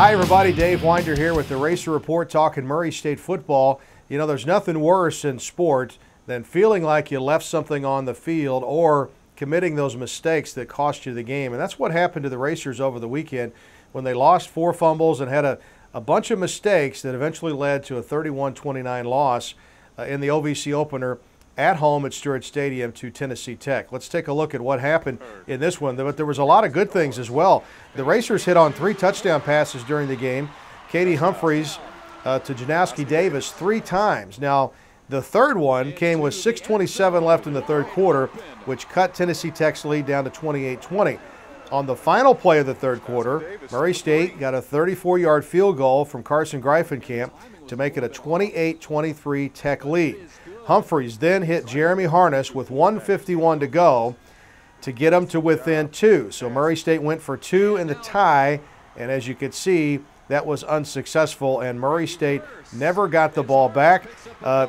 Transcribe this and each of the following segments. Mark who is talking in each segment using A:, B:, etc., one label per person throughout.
A: Hi everybody, Dave Winder here with the Racer Report talking Murray State football. You know, there's nothing worse in sport than feeling like you left something on the field or committing those mistakes that cost you the game. And that's what happened to the Racers over the weekend when they lost 4 fumbles and had a bunch of mistakes that eventually led to a 31-29 loss in the OVC opener at home at Stewart Stadium to Tennessee Tech. Let's take a look at what happened in this one. But there was a lot of good things as well. The Racers hit on 3 touchdown passes during the game. Katie Humphreys to Janowski Davis 3 times. Now, the third one came with 6:27 left in the third quarter, which cut Tennessee Tech's lead down to 28-20. On the final play of the third quarter, Murray State got a 34-yard field goal from Carson Greifenkamp to make it a 28-23 Tech lead. Humphreys then hit Jeremy Harness with 1:51 to go to get them to within 2. So Murray State went for 2 in the tie, and as you could see, that was unsuccessful, and Murray State never got the ball back.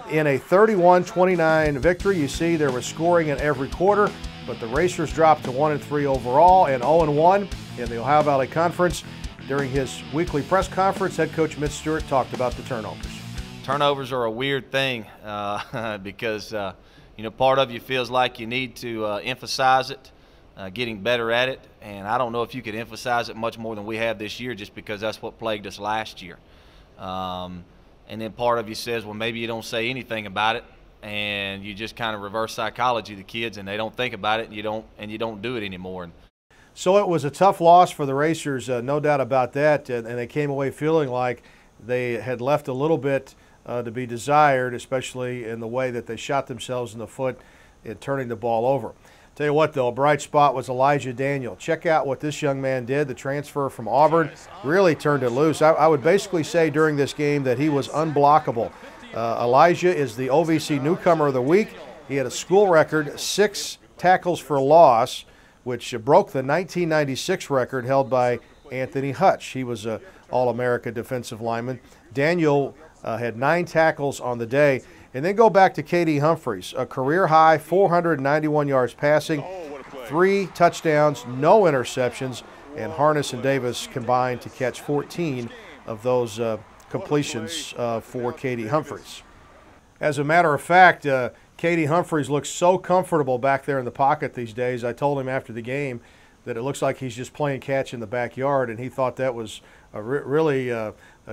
A: In a 31-29 victory, you see there was scoring in every quarter, but the Racers dropped to 1-3 overall and 0-1 in the Ohio Valley Conference. During his weekly press conference, head coach Mitch Stewart talked about the turnovers.
B: Turnovers are a weird thing because you know, part of you feels like you need to emphasize it, getting better at it, and I don't know if you could emphasize it much more than we have this year, just because that's what plagued us last year. And then part of you says, well, maybe you don't say anything about it, and you just kind of reverse psychology the kids, and they don't think about it, and you don't do it anymore.
A: So it was a tough loss for the Racers, no doubt about that, and they came away feeling like they had left a little bit to be desired, especially in the way that they shot themselves in the foot in turning the ball over. Tell you what, though, a bright spot was Elijah Daniel. Check out what this young man did. The transfer from Auburn really turned it loose. I would basically say during this game that he was unblockable. Elijah is the OVC Newcomer of the Week. He had a school record, 6 tackles for loss, which broke the 1996 record held by Anthony Hutch. He was an All-America defensive lineman. Daniel had 9 tackles on the day. And then go back to Katie Humphreys, a career-high 491 yards passing, 3 touchdowns, no interceptions, and Harness and Davis combined to catch 14 of those completions for Katie Humphreys. As a matter of fact, Katie Humphreys looks so comfortable back there in the pocket these days. I told him after the game that it looks like he's just playing catch in the backyard, and he thought that was really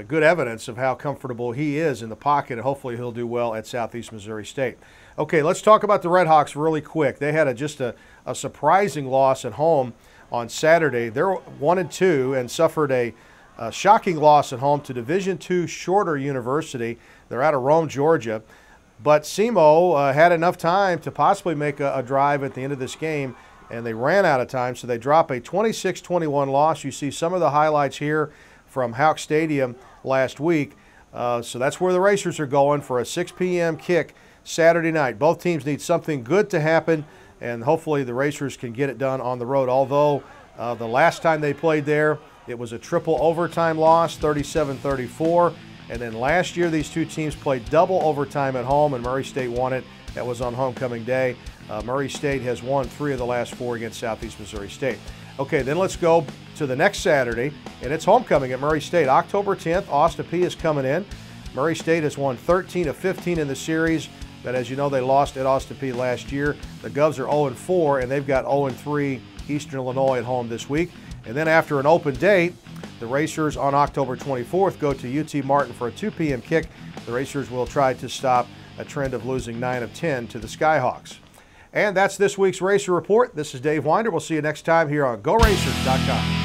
A: good evidence of how comfortable he is in the pocket, and hopefully he'll do well at Southeast Missouri State. Okay, let's talk about the Redhawks really quick. They had just a surprising loss at home on Saturday. They're 1-2 and suffered a shocking loss at home to Division II Shorter University. They're out of Rome, Georgia. But SEMO had enough time to possibly make a drive at the end of this game, and they ran out of time, so they drop a 26-21 loss. You see some of the highlights here from Houck Stadium last week. So that's where the Racers are going for a 6 p.m. kick Saturday night. Both teams need something good to happen, and hopefully the Racers can get it done on the road. Although the last time they played there, it was a triple overtime loss, 37-34. And then last year, these two teams played double overtime at home, and Murray State won it. That was on homecoming day. Murray State has won 3 of the last 4 against Southeast Missouri State. Okay, then let's go to the next Saturday, and it's homecoming at Murray State. October 10th, Austin Peay is coming in. Murray State has won 13 of 15 in the series, but as you know, they lost at Austin Peay last year. The Govs are 0-4, and they've got 0-3 Eastern Illinois at home this week. And then after an open date, the Racers on October 24th go to UT Martin for a 2 p.m. kick. The Racers will try to stop a trend of losing 9 of 10 to the Skyhawks. And that's this week's Racer Report. This is Dave Winder. We'll see you next time here on GoRacers.com.